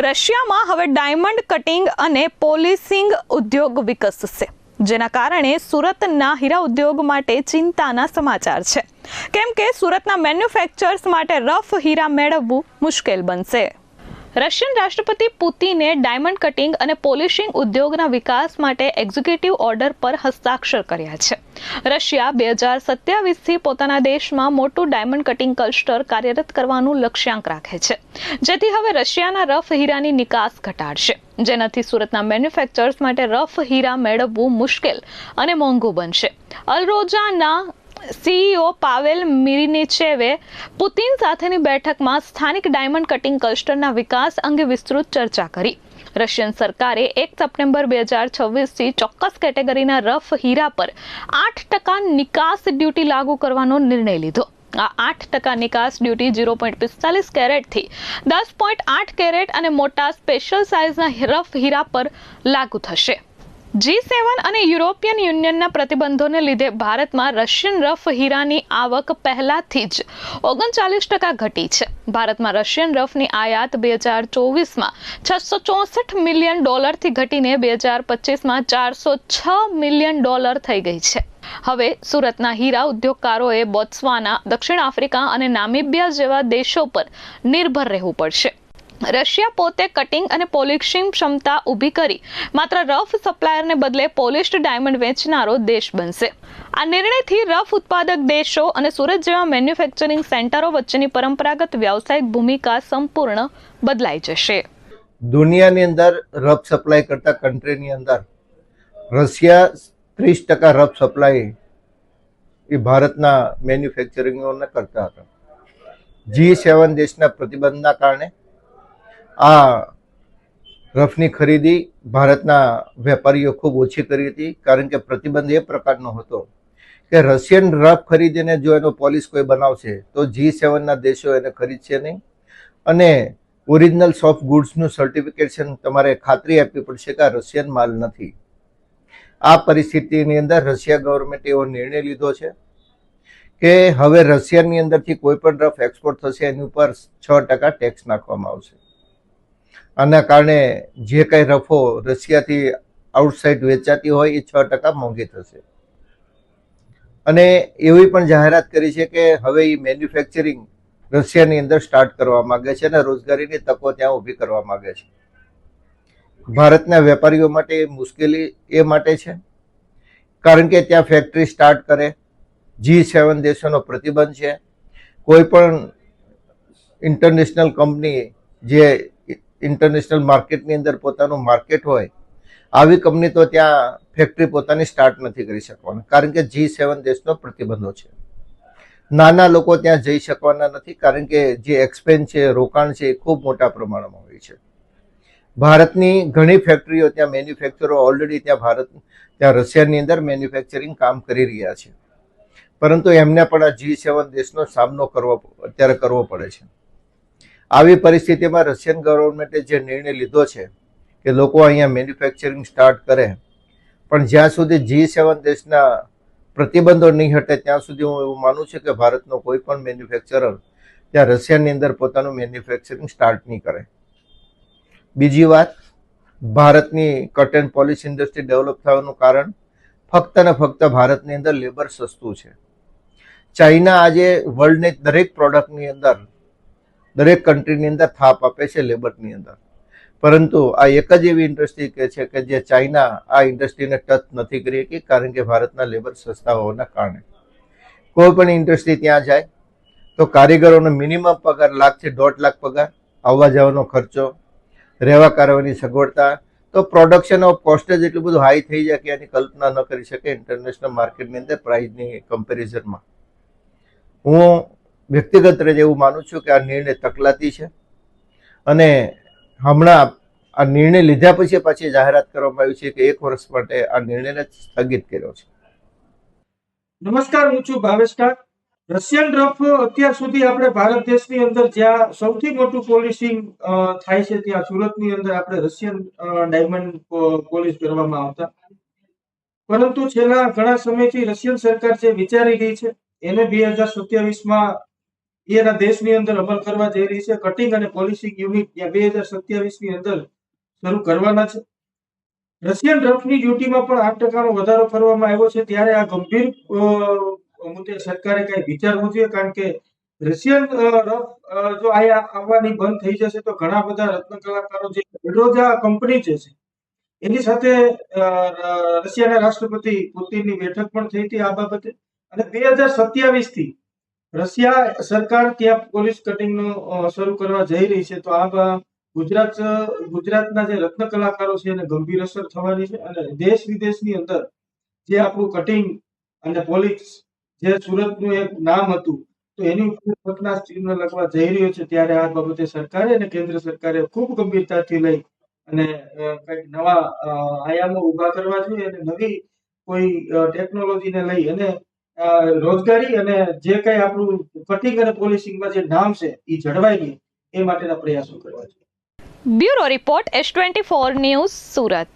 રશિયામાં હવે diamond cutting અને પોલિશિંગ ઉદ્યોગ વિકસશે, જેના કારણે સુરતના હીરા ઉદ્યોગ માટે ચિંતાના સમાચાર છે, કેમ કે સુરતના મેન્યુફેક્ચરર્સ માટે રફ હીરા મેળવવું મુશ્કેલ બનશે. રશિયન રાષ્ટ્રપતિ પુતિને ડાયમંડ કટિંગ અને પોલિશિંગ ઉદ્યોગના વિકાસ માટે એક્ઝિક્યુટિવ ઓર્ડર પર હસ્તાક્ષર કર્યા છે. રશિયા 2027થી પોતાના દેશમાં મોટું ડાયમંડ કટિંગ ક્લસ્ટર કાર્યરત કરવાનું લક્ષ્યાંક રાખે છે, જેથી હવે રશિયાના રફ હીરાની નિકાસ ઘટાડશે, જેનાથી સુરતના મેન્યુફેક્ચરર્સ માટે રફ હીરા મેળવવું મુશ્કેલ અને મોંઘું બનશે. અલરોજાના સીઈઓ પાવેલ મિરિનેચેવે પુતિન સાથેની બેઠકમાં સ્થાનિક ડાયમંડ કટિંગ ક્લસ્ટરના વિકાસ અંગે વિસ્તૃત ચર્ચા કરી. રશિયન સરકારે 1 સપ્ટેમ્બર 2026થી ચોક્કસ કેટેગરીના રફ હીરા પર 8% નિકાસ ડ્યુટી લાગુ કરવાનો નિર્ણય લીધો. આ 8% નિકાસ ડ્યુટી 0.45 કેરેટથી 10.8 કેરેટ અને મોટા સ્પેશિયલ સાઇઝના રફ હીરા પર લાગુ થશે. G7 અને યુરોપિયન યુનિયનના પ્રતિબંધોને લીધે ભારતમાં રશિયન રફ હીરાની આવક પહેલાથી જ 39% ઘટી છે. ભારતમાં રશિયન રફની આયાત 2024માં $664 મિલિયન થી ઘટીને 2025માં $406 મિલિયન થઈ ગઈ છે. હવે સુરતના હીરા ઉદ્યોગકારોએ બોત્સવાના, દક્ષિણ આફ્રિકા અને નામિબિયા જેવા દેશો પર નિર્ભર રહેવું પડશે. રશિયા પોતે કટિંગ અને પોલિશિંગ ક્ષમતા ઊભી કરી માત્ર રફ સપ્લાયરને બદલે પોલિશ્ડ ડાયમંડ વેચનારો દેશ બનશે. આ નિર્ણયથી રફ ઉત્પાદક દેશો અને સુરત જેવા મેન્યુફેક્ચરિંગ સેન્ટરો વચ્ચેની પરંપરાગત વ્યવસાયિક ભૂમિકા સંપૂર્ણ બદલાઈ જશે. દુનિયાની અંદર રફ સપ્લાય કરતા કન્ટ્રીની અંદર રશિયા 30% રફ સપ્લાય એ ભારતના મેન્યુફેક્ચરિંગોને કરતા હતા. G7 દેશના પ્રતિબંધના કારણે આ રફની ખરીદી ભારતના વેપારીઓ ખૂબ ઓછી કરી હતી, કારણ કે પ્રતિબંધ એ પ્રકારનો હતો કે રશિયન રફ ખરીદીને જો એનો પોલિશ કોઈ બનાવશે તો G7ના દેશો એને ખરીદશે નહીં, અને ઓરિજિનલ સોફ્ટ ગુડ્સનું સર્ટિફિકેશન તમારે ખાતરી આપવી પડશે કે આ રશિયન માલ નથી. આ પરિસ્થિતિની અંદર રશિયા ગવર્મેન્ટે એવો નિર્ણય લીધો છે કે હવે રશિયાની અંદરથી કોઈ પણ રફ એક્સપોર્ટ થશે એની ઉપર 6% ટેક્સ નાખવામાં આવશે. આના કારણે જે કંઈ રફો રશિયાથી આઉટસાઇડ વેચાતી હોય એ 6% મોંઘી થશે. અને એવી પણ જાહેરાત કરી છે કે હવે એ મેન્યુફેક્ચરિંગ રશિયાની અંદર સ્ટાર્ટ કરવા માંગે છે અને રોજગારીની તકો ત્યાં ઊભી કરવા માંગે છે. ભારતના વેપારીઓ માટે મુશ્કેલી એ માટે છે કારણ કે ત્યાં ફેક્ટરી સ્ટાર્ટ કરે, G7 દેશોનો પ્રતિબંધ છે. કોઈ પણ ઇન્ટરનેશનલ કંપની જે ઇન્ટરનેશનલ માર્કેટની અંદર પોતાનું માર્કેટ હોય, આવી કંપની તો ત્યાં ફેક્ટરી પોતાની સ્ટાર્ટ નથી કરી શકવાની, કારણ કે G7 દેશનો પ્રતિબંધો છે. નાના લોકો ત્યાં જઈ શકવાના નથી, કારણ કે જે એક્સપેન્સ છે, રોકાણ છે, એ ખૂબ મોટા પ્રમાણમાં હોય છે. ભારતની ઘણી ફેક્ટરીઓ ત્યાં મેન્યુફેક્ચરો ઓલરેડી ત્યાં રશિયાની અંદર મેન્યુફેક્ચરિંગ કામ કરી રહ્યા છે, પરંતુ એમને પણ આ G7 દેશનો સામનો અત્યારે કરવો પડે છે. આવી પરિસ્થિતિમાં રશિયન ગવર્મેન્ટે જે નિર્ણય લીધો છે કે લોકો અહીંયા મેન્યુફેક્ચરિંગ સ્ટાર્ટ કરે, પણ જ્યાં સુધી G7 દેશના પ્રતિબંધો નહીં હટે ત્યાં સુધી હું એવું માનું છું કે ભારતનો કોઈ પણ મેન્યુફેક્ચરર ત્યાં રશિયાની અંદર પોતાનું મેન્યુફેક્ચરિંગ સ્ટાર્ટ નહીં કરે. બીજી વાત, ભારતની cut and polish industry develop થવાનું કારણ ફક્ત ને ફક્ત ભારતની અંદર લેબર સસ્તું છે. ચાઇના આજે વર્લ્ડની દરેક પ્રોડક્ટની અંદર, દરેક કન્ટ્રીની અંદર થાપ આપે છે લેબરની અંદર, પરંતુ આ એક જ એવી ઇન્ડસ્ટ્રી છે કે જે ચાઇના આ ઇન્ડસ્ટ્રીને ટચ નથી કરી શકી, કારણ કે ભારતના લેબર સસ્તા હોવાના કારણે. કોઈ પણ ઇન્ડસ્ટ્રી ત્યાં જાય તો કારીગરોનો મિનિમમ પગાર 1 લાખથી 1.5 લાખ પગાર, આવવા જવાનો ખર્ચો, રહેવા કરવાની સગવડતા, તો પ્રોડક્શન ઓફ કોસ્ટ જ એટલું બધું હાઈ થઈ જાય કે એની કલ્પના ન કરી શકે ઇન્ટરનેશનલ માર્કેટની અંદર પ્રાઇસની કમ્પેરિઝનમાં. હું વ્યક્તિગત રીતે એવું માનું છું કે આ નિર્ણય તકલાતી છે, અને હમણાં આ નિર્ણય લીધા પછી પાછી જાહેરાત કરવામાં આવી છે કે 1 વર્ષ માટે આ નિર્ણયને સ્થગિત કર્યો છે. નમસ્કાર, હું છું ભાવેશ કાક. રશિયન રફ અત્યાર સુધી આપણે ભારત દેશની અંદર જ્યાં સૌથી મોટું પોલિશિંગ થાય છે ત્યાં સુરતની અંદર આપણે રશિયન ડાયમંડ પોલિશ કરવામાં આવતા, પરંતુ છેલ્લા ઘણા સમયથી રશિયન સરકાર જે વિચારી ગઈ છે એને 2027માં એ એના દેશની અંદર અમલ કરવા જઈ રહી છે. કટિંગ અને પોલિશિંગ યુનિટ ત્યાં 2027 ની અંદર શરૂ કરવાના છે. રશિયન રફની ડ્યુટીમાં પણ 8% વધારો કરવામાં આવ્યો છે. ત્યારે આ ગંભીર મુદ્દે સરકારે કઈ વિચારવું જોઈએ, કારણ કે રશિયન રફ જો અહીંયા આવવાની બંધ થઈ જશે તો ઘણા બધા રત્ન કલાકારો જે બેડરોજા કંપની છે એની સાથે રશિયાના રાષ્ટ્રપતિ પુતિનની બેઠક પણ થઈ હતી આ બાબતે. અને 2027 થી રશિયા સરકાર ત્યાં પોલીસ કટિંગનો શરૂ કરવા જઈ રહી છે. તો આ ગુજરાતના જે રત્ન કલાકારો છે એને ગંભીર અસર થવાની છે. અને દેશ વિદેશની અંદર જે આપણું કટિંગ અને પોલીસ જે સુરતનું એક નામ હતું તો એની ઉપર પ્રકાશ ચિહ્ન લગવા જઈ રહ્યો છે. ત્યારે આ બાબતે સરકારે અને કેન્દ્ર સરકારે ખૂબ ગંભીરતાથી લઈ અને કંઈક નવા આયામો ઉભા કરવા જોઈએ અને નવી કોઈ ટેકનોલોજીને લઈ અને રોજગારી અને જે કઈ આપણું કટિંગ અને પોલિશિંગમાં જે નામ છે એ જળવાઈ રહે એ માટેના પ્રયાસો કરવા જોઈએ. Bureau report S24 news Surat.